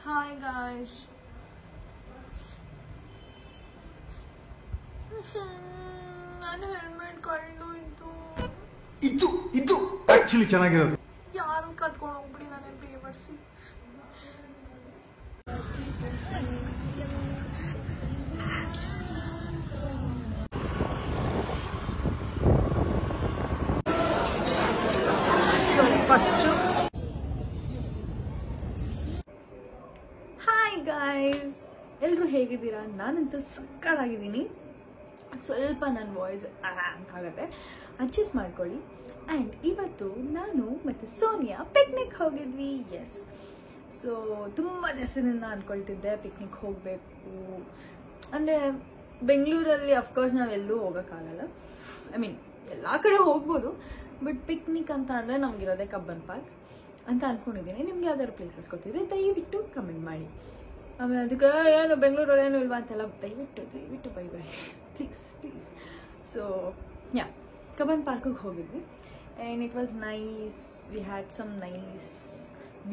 Hi guys. ನಾನು helmet ಕೊಂಡು ಇದು ಆಕ್ಚುಲಿ ಚೆನ್ನಾಗಿರೋದು. ಯಾರು ಕತ್ಕೊಂಡು ಹೋಗ್ಬಿಡಿ ನಾನು ಬೇವರ್ಸಿ. ಫಸ್ಟು ಹಾಯ್ ಗಾಯ್ಸ್, ಎಲ್ಲರೂ ಹೇಗಿದ್ದೀರಾ? ನಾನಂತೂ ಸಕ್ಕತ್ತಾಗಿದ್ದೀನಿ. ಸ್ವಲ್ಪ ನನ್ನ ವಾಯ್ಸ್ ಅಂತಾಗುತ್ತೆ, ಅಡ್ಜಸ್ಟ್ ಮಾಡ್ಕೊಳ್ಳಿ. ಆ್ಯಂಡ್ ಇವತ್ತು ನಾನು ಮತ್ತು ಸೋನಿಯಾ ಪಿಕ್ನಿಕ್ ಹೋಗಿದ್ವಿ. ಎಸ್, ಸೊ ತುಂಬ ದಿವಸದಿಂದ ಅಂದ್ಕೊಳ್ತಿದ್ದೆ ಪಿಕ್ನಿಕ್ ಹೋಗಬೇಕು ಅಂದರೆ. ಬೆಂಗಳೂರಲ್ಲಿ ಅಫ್ಕೋರ್ಸ್ ನಾವೆಲ್ಲೂ ಹೋಗೋಕ್ಕಾಗಲ್ಲ. ಐ ಮೀನ್ ಎಲ್ಲ ಕಡೆ ಹೋಗ್ಬೋದು, ಬಟ್ ಪಿಕ್ನಿಕ್ ಅಂತ ಅಂದರೆ ನಮಗಿರೋದೆ ಕಬ್ಬನ್ ಪಾರ್ಕ್ ಅಂತ ಅಂದ್ಕೊಂಡಿದ್ದೀನಿ. ನಿಮ್ಗೆ ಯಾವ್ದಾದ್ರು ಪ್ಲೇಸಸ್ ಗೊತ್ತಿದ್ರೆ ದಯವಿಟ್ಟು ಕಮೆಂಟ್ ಮಾಡಿ. ಆಮೇಲೆ ಅದಕ್ಕೆ ಏನು ಬೆಂಗಳೂರಲ್ಲಿ ಏನು ಇಲ್ವಾ ಅಂತೆಲ್ಲ ದಯವಿಟ್ಟು bye please. So ya, Cubbon ಪಾರ್ಕಿಗೆ ಹೋಗಿದ್ವಿ and it was nice. We had some nice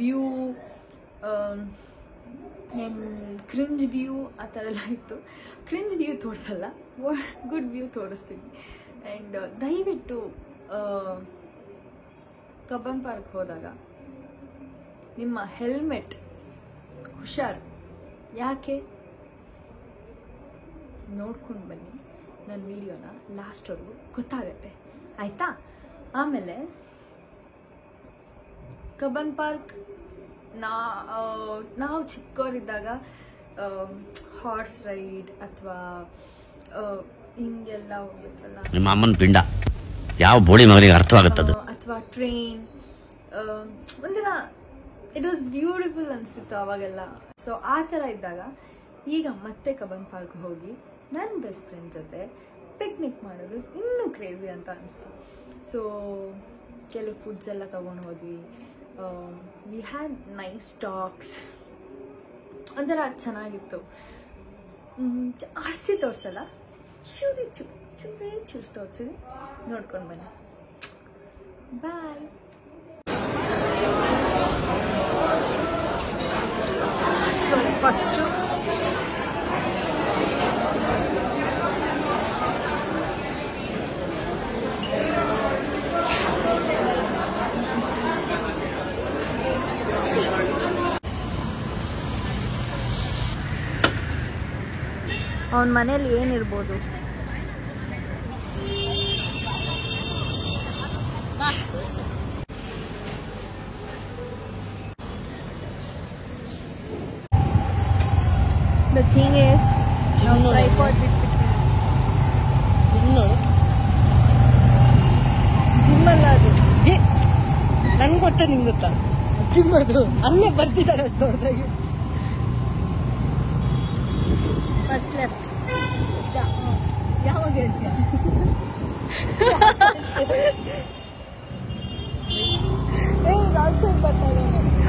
view and cringe view ಆ ಥರ ಎಲ್ಲ ಇತ್ತು. ಕ್ರಿಂಜ್ ವ್ಯೂ ತೋರಿಸಲ್ಲ, ಗುಡ್ ವ್ಯೂ ತೋರಿಸ್ತೀನಿ. ಆ್ಯಂಡ್ ದಯವಿಟ್ಟು ಕಬ್ಬನ್ ಪಾರ್ಕ್ ಹೋದಾಗ ನಿಮ್ಮ ಹೆಲ್ಮೆಟ್ ಹುಷಾರು. ಯಾಕೆ ನೋಡ್ಕೊಂಡು ಬನ್ನಿ ನನ್ನ ವಿಡಿಯೋನ ಲಾಸ್ಟ್ವರೆಗೂ, ಗೊತ್ತಾಗತ್ತೆ ಆಯಿತಾ? ಆಮೇಲೆ ಕಬ್ಬನ್ ಪಾರ್ಕ್ ನಾವು ಚಿಕ್ಕವರಿದ್ದಾಗ ಹಾರ್ಸ್ ರೈಡ್ ಅಥವಾ ಹಿಂಗೆಲ್ಲ ಹೋಗುತ್ತಲ್ಲ, ನಿಮ್ಮ ಅಮ್ಮನ ಪಿಂಡ ಯಾವ ಬೋಳಿ ಮಗನಿಗೆ ಅರ್ಥವಾಗುತ್ತದೆ, ಅಥವಾ ಟ್ರೈನ್, ಒಂದಿನ ಇಟ್ ವಾಸ್ ಬ್ಯೂಟಿಫುಲ್ ಅನಿಸ್ತಿತ್ತು ಅವಾಗೆಲ್ಲ. ಸೊ ಆ ಥರ ಇದ್ದಾಗ ಈಗ ಮತ್ತೆ ಕಬ್ಬನ್ ಪಾರ್ಕ್ ಹೋಗಿ ನನ್ನ ಬೆಸ್ಟ್ ಫ್ರೆಂಡ್ ಜೊತೆ ಪಿಕ್ನಿಕ್ ಮಾಡೋದು ಇನ್ನೂ ಕ್ರೇಜಿ ಅಂತ ಅನಿಸ್ತು. ಸೊ ಕೆಲವು ಫುಡ್ಸ್ ಎಲ್ಲ ತೊಗೊಂಡು ಹೋದ್ವಿ. ವಿ ಹ್ಯಾಡ್ ನೈಸ್ ಟಾಕ್ಸ್, ಒಂಥರ ಚೆನ್ನಾಗಿತ್ತು. ಆರ್ಸಿ ತೋರಿಸಲ್ಲ, ಚೂಸ್ ತೋರಿಸಿದ್ವಿ, ನೋಡ್ಕೊಂಡು ಬನ್ನಿ. ಬಾಯ್. ಸೊ ಫಸ್ಟು ಅವನ ಮನೇಲಿ ಏನಿರ್ಬೋದು? The thing is, ನಾವು ಟ್ರೈಪಾಡ್ ಬಿಟ್ಬಿಟ್ವಿ. ಜಿಮ್ ಅಲ್ಲ ಅದು, ನಂಗೆ ಗೊತ್ತಾ, ನಿಮ್ಗೆ ಗೊತ್ತಾ ಜಿಮ್ ಅದು? ಅಲ್ಲೇ ಬರ್ತಿದ್ದಾರೆ ಅಷ್ಟು ದೊಡ್ಡದಾಗಿ. First left. ಯಾವಾಗ ಹೇಳ್ತೀಯ?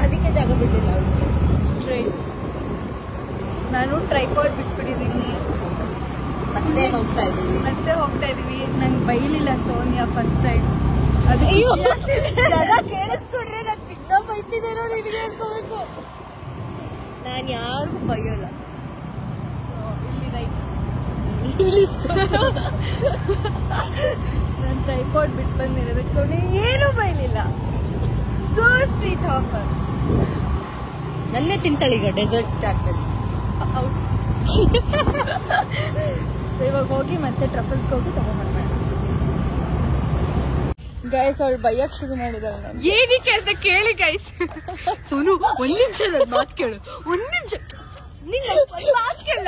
ಅದಕ್ಕೆ ಜಾಗ ಬಿಟ್ಟಿಲ್ಲ. ಸ್ಟ್ರೈಟ್. ನಾನು ಟ್ರೈಪಾಡ್ ಬಿಟ್ಬಿಟ್ಟಿದ್ದೀನಿ, ಮತ್ತೆ ಹೋಗ್ತಾ ಇದೀವಿ. ನಂಗೆ ಬೈಲಿಲ್ಲ ಸೋನಿಯಾ ಫಸ್ಟ್ ಟೈಮ್. ಅದು ಕೇಳಿಸ್ಕೊಂಡ್ರೆ ನಾನು ಚಿಕ್ಕ ಬೈತಿದ್ದೇನೋ ನಿನಗೆ ಹೇಳ್ಕೋಬೇಕು. ನಾನು ಯಾರಿಗೂ ಬೈಯಲ್ಲ. ಇಲ್ಲಿ ರೈಟ್. ನಾನು ಟ್ರೈಪಾಡ್ ಬಿಟ್ಟು ಬಂದಿರೋದಕ್ಕೆ ಸೋನಿ ಏನೂ ಬೈಲಿಲ್ಲ. So sweet offer. ನನ್ನೇ ತಿಂತಾಳೆ ಈಗ ಡೆಸರ್ಟ್ ಚಾಟ್ನಲ್ಲಿ. ಸೊ ಇವಾಗ ಹೋಗಿ ಮತ್ತೆ ಟ್ರಫಲ್ಸ್ಗೆ ಹೋಗಿ ತಗೊಂಡ್ಬರೋಣ. ಗೈಸ್, ಅವಳು ಬೈಯಕ್ ಶುರು ಮಾಡಿದಾಳೆ. ನಾನು ಏನಕ್ಕೆ ಅಂತ ಕೇಳಿ ಗೈಸ್. ಸೋನು ಒಂದ್ ನಿಮಿಷ ನನ್ನ ಮಾತು ಕೇಳು, ಒಂದ್ ನಿಮಿಷ ಮಾತು ಕೇಳ.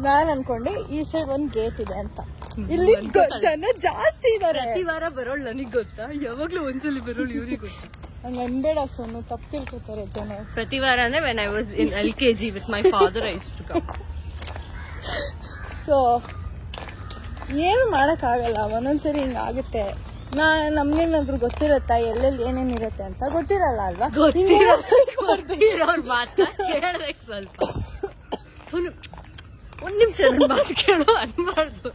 ನಾನು ಅನ್ಕೊಂಡೆ ಈ ಸೈಡ್ ಒಂದ್ ಗೇಟ್ ಇದೆ ಅಂತ. ಇಲ್ಲಿ ಜನ ಜಾಸ್ತಿ ಇದಾರೆ. ಪ್ರತಿ ವಾರ ಬರೋಳು ನನಗ್ ಗೊತ್ತಾ, ಯಾವಾಗ್ಲೂ ಒಂದ್ಸಲಿ ಬರೋಳು ಇವ್ರಿಗೆ ಗೊತ್ತಾ. ಹಂಗ ಅನ್ಬೇಡ ಸೋನು, ತಪ್ಪು ತಿಳ್ಕೊತಾರೆ ಜನ. ಪ್ರತಿ ವಾರ ಅಂದ್ರೆ when I was in LKG with my father I used to come. So ಏನು ಮಾಡೋಕ್ಕಾಗಲ್ಲ, ಒಂದೊಂದ್ಸರಿ ಹಿಂಗಾಗುತ್ತೆ. ನಮ್ಗೇನಾದ್ರು ಗೊತ್ತಿರತ್ತಾ ಎಲ್ಲೆಲ್ಲಿ ಏನೇನು ಇರುತ್ತೆ ಅಂತ? ಗೊತ್ತಿರಲ್ಲ ಅಲ್ವಾ? ಗೊತ್ತಿರೋರ್ ಮಾತ್ರ ಕೇಳ್ಬೇಕು ಸ್ವಲ್ಪ. ಸುಮ್ಮನೆ ಒಂದ್ ನಿಮಿಷ ನನ್ನ ಮಾತು ಕೇಳು ಅನ್ಬಾರ್ದು.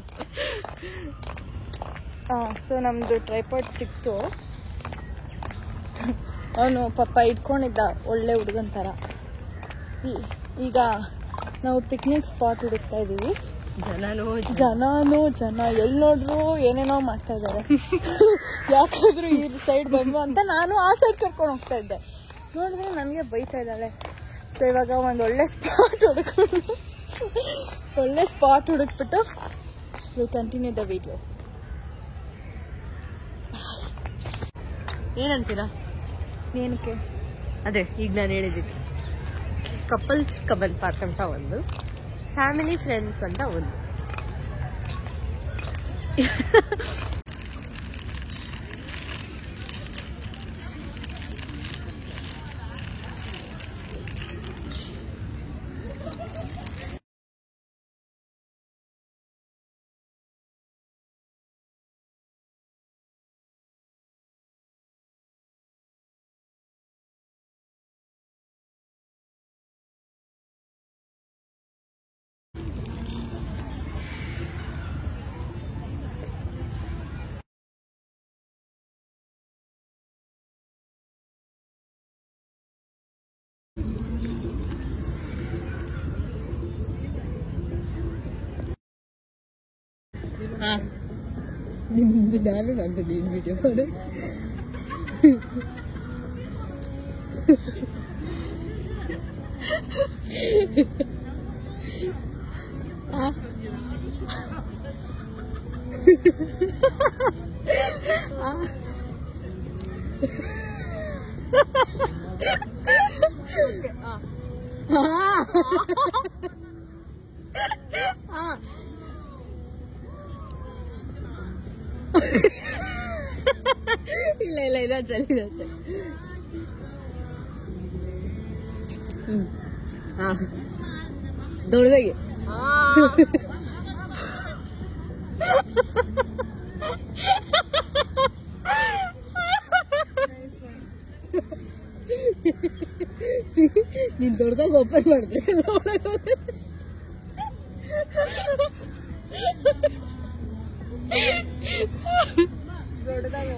ಸೊ ನಮ್ದು ಟ್ರೈಪಾಡ್ ಸಿಕ್ತು. ಅವನು ಪಾಪ ಇಟ್ಕೊಂಡಿದ್ದ ಒಳ್ಳೆ ಹುಡುಗನ ಥರ. ಈಗ ನಾವು ಪಿಕ್ನಿಕ್ ಸ್ಪಾಟ್ ಹುಡುಕ್ತಾ ಇದ್ದೀವಿ. ಜನ ಎಲ್ಲಿ ನೋಡ್ರು ಏನೇನೋ ಮಾಡ್ತಾ ಇದ್ದಾರೆ. ಯಾಕಾದ್ರೂ ಈ ಸೈಡ್ ಬಂದು ಅಂತ ನಾನು ಆ ಸೈಡ್ ಕರ್ಕೊಂಡು ಹೋಗ್ತಾ ಇದ್ದೆ. ನೋಡಿದ್ರೆ ನನಗೆ ಬೈತಾ ಇದ್ದಾಳೆ. ಸೊ ಇವಾಗ ಒಂದು ಒಳ್ಳೆ ಸ್ಪಾಟ್ ಹುಡುಕ್ಬಿಟ್ಟು ವಿಲ್ ಕಂಟಿನ್ಯೂ ದ ವಿಡಿಯೋ. ಏನಂತೀರಾ? ಏನಕ್ಕೆ? ಅದೇ ಈಗ ನಾನು ಹೇಳಿದ್ದೀನಿ, ಕಪಲ್ಸ್ ಕಬನ್ ಪಾರ್ಕ್ ಅಂತ ಒಂದು, ಫ್ಯಾಮಿಲಿ ಫ್ರೆಂಡ್ಸ್ ಅಂತ ಒಂದು. ನಿಮ್ದು ನಾನು ನಂದು ನೀನು ವಿಡಿಯೋ ಮಾಡು. ಇಲ್ಲ ಚಲಿ. ದೊಡ್ಡದಾಗಿ ನೀನ್ ದೊಡ್ಡದಾಗ ಓಪನ್ ಮಾಡಿದ್ರೆ ದೊಡ್ಡದಾಗಿ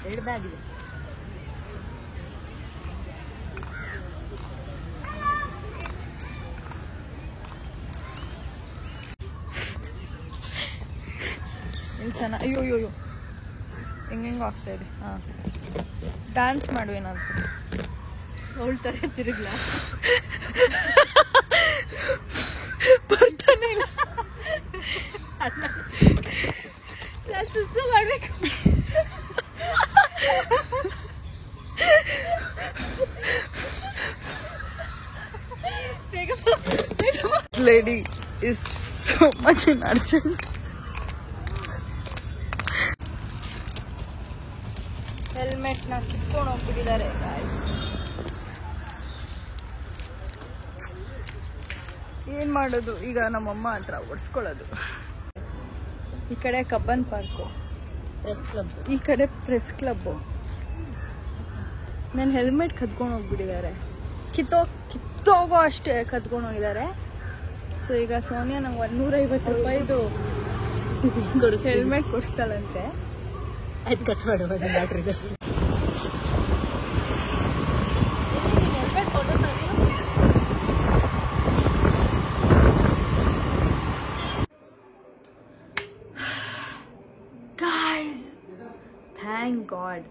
ಎರಡು ಬ್ಯಾಗ್ ಇದೆ. ಚೆನ್ನಾಗಿ ಅಯ್ಯೋ ಹೆಂಗೆಂಗೋ ಆಗ್ತಾ ಇದೆ. ಹಾಂ, ಡ್ಯಾನ್ಸ್ ಮಾಡುವೇನಾದ್ರು ಅವಳ ಥರ ತಿರುಗ್ಲ ಬರ್ತಾನೆ ಇಲ್ಲ. ನಾನು ಸುಸ್ಸು ಮಾಡ್ಬೇಕು. Lady is so much in urgent. Helmet ನ ಕಿತ್ಕೊಂಡು ಹೋಗ್ಬಿಟ್ಟಿದ್ದಾರೆ ಗಾಯ್ಸ್. ಏನ್ ಮಾಡೋದು ಈಗ? ನಮ್ಮಮ್ಮ ಹತ್ರ ಓಡಿಸ್ಕೊಳ್ಳೋದು. ಈ ಕಡೆ ಕಬ್ಬನ್ ಪಾರ್ಕು, ಪ್ರೆಸ್ ಕ್ಲಬ್, ಈ ಕಡೆ ಪ್ರೆಸ್ ಕ್ಲಬ್ಬು. ನನ್ನ ಹೆಲ್ಮೆಟ್ ಕದ್ಕೊಂಡು ಹೋಗ್ಬಿಟ್ಟಿದ್ದಾರೆ. ಕಿತ್ತೋಗೋ ಅಷ್ಟೇ ಕದ್ಕೊಂಡು ಹೋಗಿದ್ದಾರೆ. ಸೊ ಈಗ ಸೋನಿಯಾ ನಂಗೆ 150 ರೂಪಾಯಿದು ಹೆಲ್ಮೆಟ್ ಕೊಡಿಸ್ತಾಳಂತೆ. ಆಯ್ತು, ಕಟ್ ಮಾಡು ಬ್ಯಾಟ್ರಿದು. ಗಾಯ್ಸ್, ಥ್ಯಾಂಕ್ ಗಾಡ್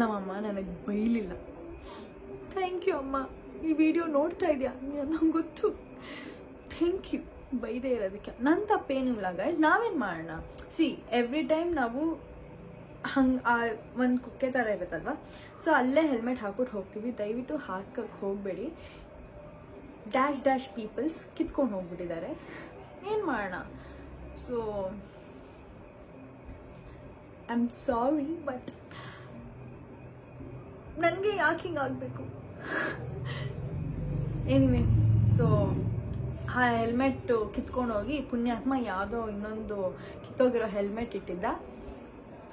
ನಮ್ಮಮ್ಮ ನನಗೆ ಬೈಲಿಲ್ಲ. ಥ್ಯಾಂಕ್ ಯು ಅಮ್ಮ. ಈ ವಿಡಿಯೋ ನೋಡ್ತಾ ಇದೆಯಾ ನಂಗೆ ಗೊತ್ತು. ಥ್ಯಾಂಕ್ ಯು ಬೈದೇ ಇರೋದಕ್ಕೆ. ನನ್ನ ತಪ್ಪೇನಿಲ್ಲ ಗೈಸ್. ನಾವೇನು ಮಾಡೋಣ? ಸಿ, ಎವ್ರಿ ಟೈಮ್ ನಾವು ಹಂಗೆ ಒಂದು ಕುಕ್ಕೆ ಥರ ಇರುತ್ತಲ್ವ, ಸೊ ಅಲ್ಲೇ ಹೆಲ್ಮೆಟ್ ಹಾಕ್ಬಿಟ್ಟು ಹೋಗ್ತೀವಿ. ದಯವಿಟ್ಟು ಹಾಕಕ್ಕೆ ಹೋಗಬೇಡಿ. ಡ್ಯಾಶ್ ಪೀಪಲ್ಸ್ ಕಿತ್ಕೊಂಡು ಹೋಗ್ಬಿಟ್ಟಿದ್ದಾರೆ. ಏನು ಮಾಡೋಣ? So I am sorry, but ನನಗೆ ಯಾಕೆ ಹಿಂಗಾಗಬೇಕು? ಎನಿವೆ, ಸೊ ಆ ಹೆಲ್ಮೆಟ್ಟು ಕಿತ್ಕೊಂಡೋಗಿ ಪುಣ್ಯಾತ್ಮ ಯಾವುದೋ ಇನ್ನೊಂದು ಕಿತ್ತೋಗಿರೋ ಹೆಲ್ಮೆಟ್ ಇಟ್ಟಿದ್ದ.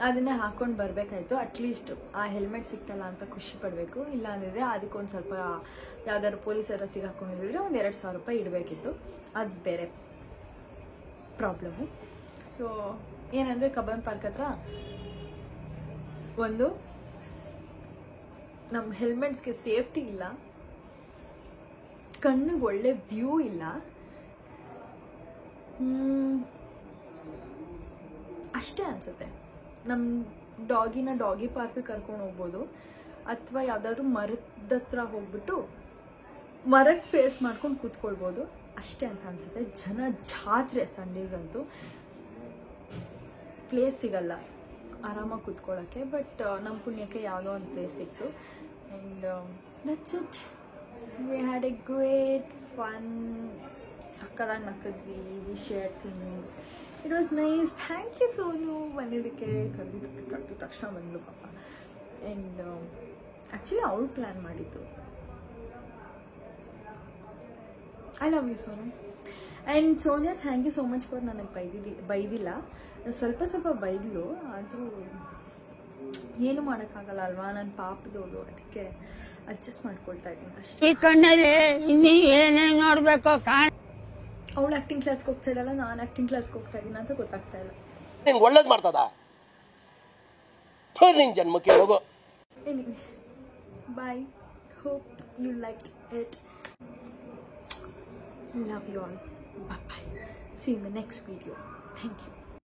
ಅದನ್ನೇ ಹಾಕೊಂಡು ಬರಬೇಕಾಯ್ತು. ಅಟ್ಲೀಸ್ಟ್ ಆ ಹೆಲ್ಮೆಟ್ ಸಿಕ್ತಲ್ಲ ಅಂತ ಖುಷಿ ಪಡಬೇಕು. ಇಲ್ಲ ಅಂದಿದ್ರೆ ಅದಕ್ಕೊಂದು ಸ್ವಲ್ಪ ಯಾವ್ದಾದ್ರು ಪೊಲೀಸರ ಸಿಗಾಕೊಂಡಿದ್ರೆ ಒಂದು 2,000 ರೂಪಾಯಿ ಇಡಬೇಕಿತ್ತು. ಅದು ಬೇರೆ ಪ್ರಾಬ್ಲಮ್ಮು. ಸೊ ಏನಂದರೆ ಕಬ್ಬನ್ ಪಾರ್ಕ್ ಹತ್ರ ಒಂದು ನಮ್ಮ ಹೆಲ್ಮೆಟ್ಸ್ಗೆ ಸೇಫ್ಟಿ ಇಲ್ಲ, ಕಣ್ಣಿಗೆ ಒಳ್ಳೆ ವ್ಯೂ ಇಲ್ಲ, ಅಷ್ಟೇ ಅನಿಸುತ್ತೆ. ನಮ್ಮ ಡಾಗಿನ ಡಾಗಿ ಪಾರ್ಕಿಗೆ ಕರ್ಕೊಂಡು ಹೋಗ್ಬೋದು, ಅಥವಾ ಯಾವುದಾದ್ರೂ ಮರದ ಹತ್ರ ಹೋಗ್ಬಿಟ್ಟು ಮರಕ್ಕೆ ಫೇಸ್ ಮಾಡ್ಕೊಂಡು ಕೂತ್ಕೊಳ್ಬೋದು, ಅಷ್ಟೇ ಅಂತ ಅನಿಸುತ್ತೆ. ಜಾತ್ರೆ ಸಂಡೇಸ್ ಅಂತೂ ಪ್ಲೇಸ್ ಸಿಗಲ್ಲ ಆರಾಮಾಗಿ ಕೂತ್ಕೊಳ್ಳೋಕ್ಕೆ. ಬಟ್ ನಮ್ಮ ಪುಣ್ಯಕ್ಕೆ ಯಾವುದೋ ಒಂದು ಪ್ಲೇಸ್ ಸಿಕ್ತು. And that's it. We had a great fun. ಸಕ್ಕದಾಗಿ ನಕ್ಕಿದ್ವಿ. We share things. It was nice. Thank you Sonu ಬಂದಿದ್ದಕ್ಕೆ. ಕರೆದಿದ್ದ ತಕ್ಷಣ ಬಂದ್ಲು ಪಾಪ. ಆ್ಯಂಡ್ ಆ್ಯಕ್ಚುಲಿ ಅವಳು ಪ್ಲ್ಯಾನ್ ಮಾಡಿದ್ದು. I love you Sonu. And Sonia, thank you so much for ನನಗೆ ಬೈದಿಲ್ಲ. ಸ್ವಲ್ಪ ಬೈದ್ಲು, ಆದರೂ ಏನು ಮಾಡೋಕ್ಕಾಗಲ್ಲ ಅಲ್ವಾ, ನನ್ನ ಪಾಪದವಳು. ಅದಕ್ಕೆ ಅಡ್ಜಸ್ಟ್ ಮಾಡ್ಕೊಳ್ತಾ ಇದ್ದೀನಿ ಅಷ್ಟೇ. ಈ ಕಣ್ಣಲ್ಲಿ ಇನ್ನೂ ಏನೇನು ನೋಡ್ಬೇಕು ಅವಳು ಆ್ಯಕ್ಟಿಂಗ್ ಕ್ಲಾಸ್ಗೆ ಹೋಗ್ತಾ ಇದ್ದಲ್ಲ, ನಾನು ಆ್ಯಕ್ಟಿಂಗ್ ಕ್ಲಾಸ್ಗೆ ಹೋಗ್ತಾ ಇದ್ದೀನಿ ಅಂತ ಗೊತ್ತಾಗ್ತಾ ಇಲ್ಲ. ನಿಂಗೆ ಒಳ್ಳೇದು ಮಾಡ್ತದ ನಿನ್ ಜನ್ಮಕ್ಕೆ ಹೋಗೋ. Bye. Hope you like it. Love you all. Bye bye. See you in the next video. Thank you.